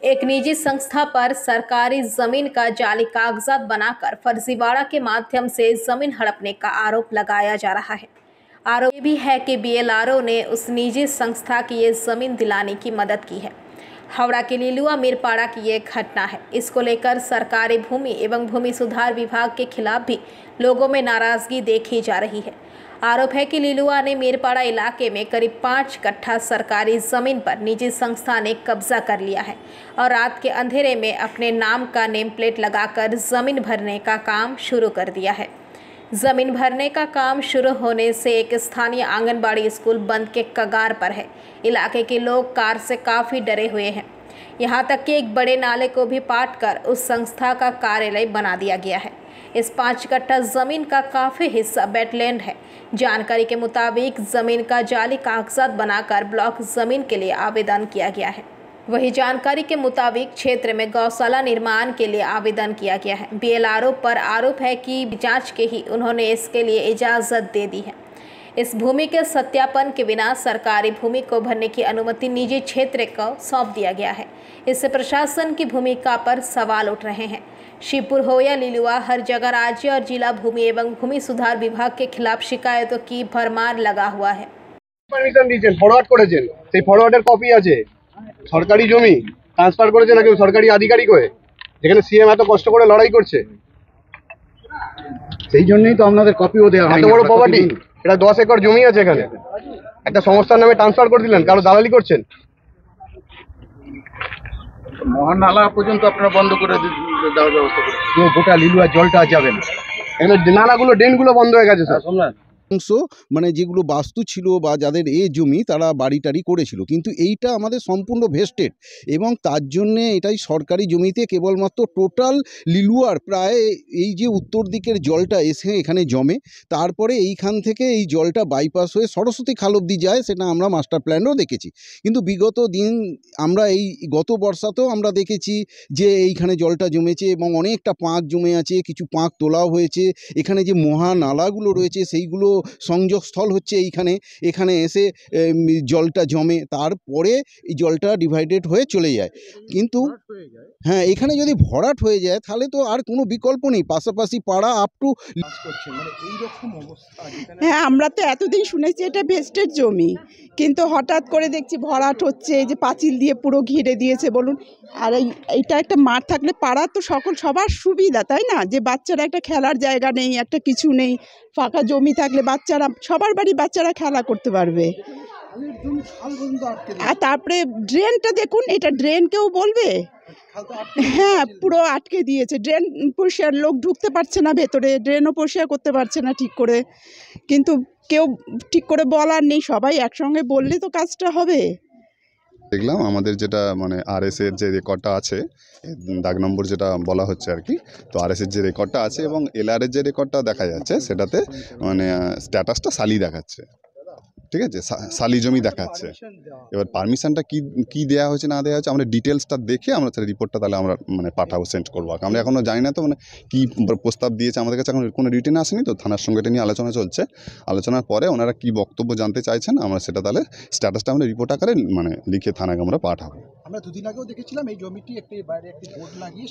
एक निजी संस्था पर सरकारी जमीन का जाली कागजात बनाकर फर्जीवाड़ा के माध्यम से जमीन हड़पने का आरोप लगाया जा रहा है। आरोप ये भी है कि बीएलआरओ ने उस निजी संस्था की ये जमीन दिलाने की मदद की है। हावड़ा के लिलुआ मीरपाड़ा की ये घटना है। इसको लेकर सरकारी भूमि एवं भूमि सुधार विभाग के खिलाफ भी लोगों में नाराजगी देखी जा रही है। आरोप है कि लिलुआ ने मीरपाड़ा इलाके में करीब 5 कट्ठा सरकारी जमीन पर निजी संस्था ने कब्जा कर लिया है और रात के अंधेरे में अपने नाम का नेम प्लेट लगाकर जमीन भरने का काम शुरू कर दिया है। जमीन भरने का काम शुरू होने से एक स्थानीय आंगनबाड़ी स्कूल बंद के कगार पर है। इलाके के लोग कार से काफ़ी डरे हुए हैं। यहाँ तक कि एक बड़े नाले को भी पाट कर उस संस्था का कार्यालय बना दिया गया है। इस 5 कट्ठा जमीन का काफ़ी हिस्सा वेटलैंड है। जानकारी के मुताबिक जमीन का जाली कागजात बनाकर ब्लॉक जमीन के लिए आवेदन किया गया है। वही जानकारी के मुताबिक क्षेत्र में गौशाला निर्माण के लिए आवेदन किया गया है। बीएलआरओ पर आरोप है कि जांच के ही उन्होंने इसके लिए इजाज़त दे दी है। इस भूमि के सत्यापन के बिना सरकारी भूमि को भरने की अनुमति निजी क्षेत्र को सौंप दिया गया है। इससे प्रशासन की भूमिका पर सवाल उठ रहे हैं। शिवपुर हो या लिलुआ, हर जगह राज्य और जिला भूमि एवं भूमि सुधार विभाग के खिलाफ शिकायतों की भरमार लगा हुआ है। পারমিশন দিয়েছেন, ফরওয়ার্ড করেছেন, সেই ফরওয়ার্ডের কপি আছে। সরকারি জমি ট্রান্সফার করেছে নাকি সরকারি আধিকারিক হয়ে, যেখানে সিএম এত কষ্ট করে লড়াই করছে, সেই জন্যই তো আপনাদের কপিও দেওয়া হয়। এত বড় প্রপার্টি, এটা 10 একর জমি আছে এখানে, একটা সংস্থার নামে ট্রান্সফার করে দিলেন, কারো দালালি করছেন। মহানালা পর্যন্ত আপনারা বন্ধ করে দেওয়ার ব্যবস্থা করেন, তো গোটা লিলুয়া জলটা যাবে না। এখানে নালাগুলো, ড্রেনগুলো বন্ধ হয়ে গেছে স্যার। অংশ মানে যেগুলো বাস্তু ছিল বা যাদের জমি তারা বাড়ি টাড়ি করেছিল, কিন্তু এইটা আমাদের সম্পূর্ণ ভেস্টেড এবং তার জন্যে এটাই সরকারি জমিতে কেবলমাত্র টোটাল লিলুয়ার প্রায় এই যে উত্তর দিকের জলটা এসে এখানে জমে, তারপরে এইখান থেকে এই জলটা বাইপাস হয়ে সরস্বতী খাল অবধি যায়, সেটা আমরা মাস্টার প্ল্যানেও দেখেছি। কিন্তু বিগত দিন আমরা এই গত বর্ষাতেও আমরা দেখেছি যে এইখানে জলটা জমেছে এবং অনেকটা পাঁক জমে আছে, কিছু পাঁক তোলাও হয়েছে। এখানে যে মহানালাগুলো রয়েছে সেইগুলো সংযোগস্থল হচ্ছে এইখানে, এখানে এসে জলটা জমে, তারপরে এই জলটা ডিভাইডেড হয়ে চলে যায়। কিন্তু হ্যাঁ, এখানে যদি ভরাট হয়ে যায় তাহলে তো আর কোনো বিকল্প নেই, পাশাপাশি পাড়া আপ টু। হ্যাঁ, আমরা তো এতদিন শুনেছি এটা ভেস্টেড জমি, কিন্তু হঠাৎ করে দেখছি ভরাট হচ্ছে, যে পাঁচিল দিয়ে পুরো ঘিরে দিয়েছে বলুন। আর এইটা একটা মাঠ থাকলে পাড়া তো সবার সুবিধা, তাই না? যে বাচ্চারা একটা খেলার জায়গা নেই, একটা কিছু নেই, ফাঁকা জমি থাকলে বাচ্চারা, সবার বাড়ি বাচ্চারা খেলা করতে পারবে। আর তারপরে ড্রেনটা দেখুন, এটা ড্রেন কেউ বলবে? হ্যাঁ, পুরো আটকে দিয়েছে। ড্রেন পরিষ্কার, লোক ঢুকতে পারছে না ভেতরে, ড্রেনও পরিষ্কার করতে পারছে না ঠিক করে, কিন্তু কেউ ঠিক করে বলার নেই। সবাই একসঙ্গে বললে তো কাজটা হবে। দেখলাম আমাদের যেটা মানে আরএস এর যে রেকর্ডটা আছে, দাগ নম্বর যেটা বলা হচ্ছে আর কি, তো আরএস এর যে রেকর্ডটা আছে এবং এলআর এর যে রেকর্ডটা দেখা যাচ্ছে সেটাতে মানে স্ট্যাটাসটা সালি দেখাচ্ছে, ঠিক আছে, সালি জমি দেখাচ্ছে। এবার পারমিশনটা কি দেওয়া হয়েছে না দেওয়া হয়েছে আমরা ডিটেলসটা দেখে আমরা রিপোর্টটা তাহলে আমরা মানে পাঠাবো, সেন্ড করবো। আমরা এখনও জানি না তো মানে কী প্রস্তাব দিয়েছে আমাদের কাছে, এখন কোনো রিটেন আসেনি, তো থানার সঙ্গে এটা নিয়ে আলোচনা চলছে। আলোচনার পরে ওনারা কী বক্তব্য জানতে চাইছেন আমরা সেটা তাহলে স্ট্যাটাসটা আমরা রিপোর্ট আকারে মানে লিখে থানাকে আমরা পাঠাবো। আমরা দুদিন আগেও দেখেছিলাম এই জমিটি একটি বাইরে একটি বোর্ড লাগিয়ে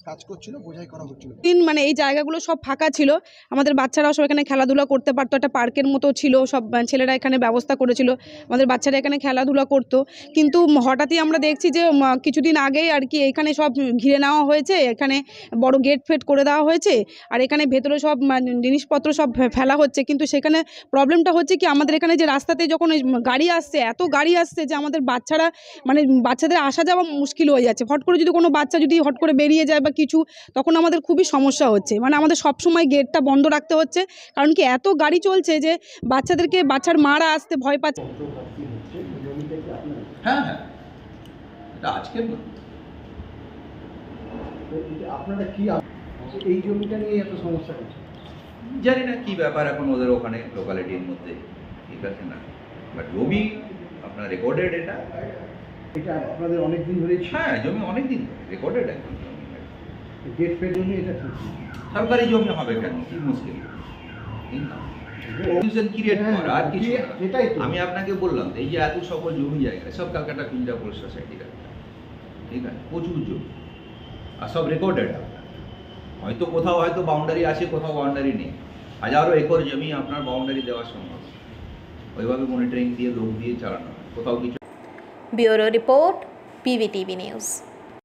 কাজ করছিল, বোঝাই করা হচ্ছিল। মানে এই জায়গাগুলো সব ফাঁকা ছিল, আমাদের বাচ্চারাও সব এখানে খেলাধুলা করতে পারতো, একটা পার্কের মতো ছিল, সব ছেলেরা এখানে ব্যবস্থা করেছিল, আমাদের বাচ্চারা এখানে খেলাধুলা করতো। কিন্তু হঠাৎই আমরা দেখছি যে কিছুদিন আগেই আর কি এখানে সব ঘিরে নেওয়া হয়েছে, এখানে বড় গেট ফেট করে দেওয়া হয়েছে, আর এখানে ভেতরে সব জিনিসপত্র সব ফেলা হচ্ছে। কিন্তু সেখানে প্রবলেমটা হচ্ছে কি, আমাদের এখানে যে রাস্তাতে যখন গাড়ি আসছে, এত গাড়ি আসছে যে আমাদের বাচ্চারা মানে বাচ্চাদের আসা যাওয়া মুশকিল হয়ে যাচ্ছে। হট করে যদি কোনো বাচ্চা যদি হট করে বেরিয়ে যায় বা কিছু, তখন আমাদের খুবই সমস্যা হচ্ছে। মানে আমাদের সবসময় গেটটা বন্ধ রাখতে হচ্ছে, কারণ কি এত গাড়ি চলছে যে বাচ্চার মারা আসতে ভয় পাচ্ছে। হ্যাঁ হ্যাঁ, এটা আজকে না। আপনারা কি এই জমিটা নিয়ে এত সমস্যা হচ্ছে? জানি না কি ব্যাপার এখন ওদের ওখানে লোকালিটির মধ্যে, ঠিক আছে না, বাট জমি আপনার রেকর্ডেড, এটা আপনাদের অনেক দিন ধরে? হ্যাঁ, জমি অনেক দিন ধরে রেকর্ডেড, একদম জমি গেট ফেট জমি, এটা সরকারি জমি হবে কেন, কি মুশকিল? আমি আপনাকে বললাম এই যে এত সকল জমি জায়গা সব ক্যালকাটা কুঞ্জা পুলিশ সোসাইটির, ঠিক আছে, প্রচুর জমি, আর সব রেকর্ডেড আপনার। হয়তো কোথাও হয়তো বাউন্ডারি আছে, কোথাও বাউন্ডারি নেই, হাজারো একর জমি আপনার বাউন্ডারি দেওয়া সম্ভব, ওইভাবে মনিটরিং দিয়ে লোক দিয়ে চালানো হয়, কোথাও কিছু। Bureau report, PVTV news.